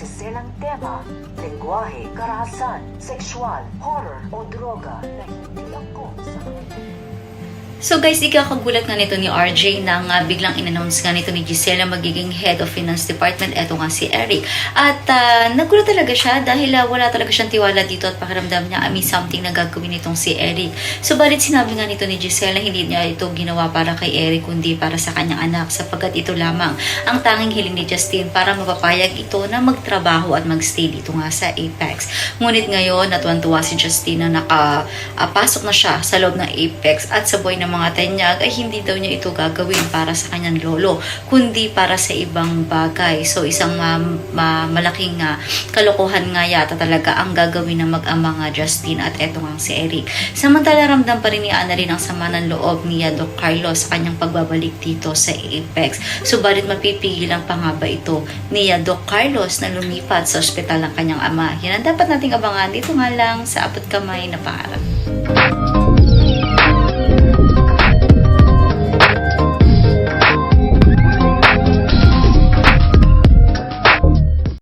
masiselang tema, lengguwahe, karahasan, sexual, horror o droga na hindi angkop sa mga. So guys, ikakagulat nga nito ni RJ na nga biglang in-announce nga nito ni Giselle magiging head of finance department. Eto nga si Eric. At nagulat talaga siya dahil wala talaga siyang tiwala dito at pakiramdam niya may something na gagawin itong si Eric. So balit sinabi nga nito ni Giselle na hindi niya ito ginawa para kay Eric kundi para sa kanyang anak sapagkat ito lamang ang tanging hiling ni Justin para mapapayag ito na magtrabaho at magstay dito nga sa Apex. Ngunit ngayon natuwan-tuwa si Justin na nakapasok na siya sa loob ng Apex at sabay na mga tanyag ay hindi daw niya ito gagawin para sa kanyang lolo kundi para sa ibang bagay. So isang malaking kalokohan nga yata talaga ang gagawin ng mag-ama nga Justin at eto nga si Eric. Samantala ramdam pa rin ni Annalyn ang sama ng loob ni Doc Carlos sa kanyang pagbabalik dito sa Apex. Subalit mapipigilan pa nga ba ito ni Doc Carlos na lumipat sa ospital ng kanyang ama? Yan ang dapat nating abangan dito nga lang sa Abot Kamay na Pangarap.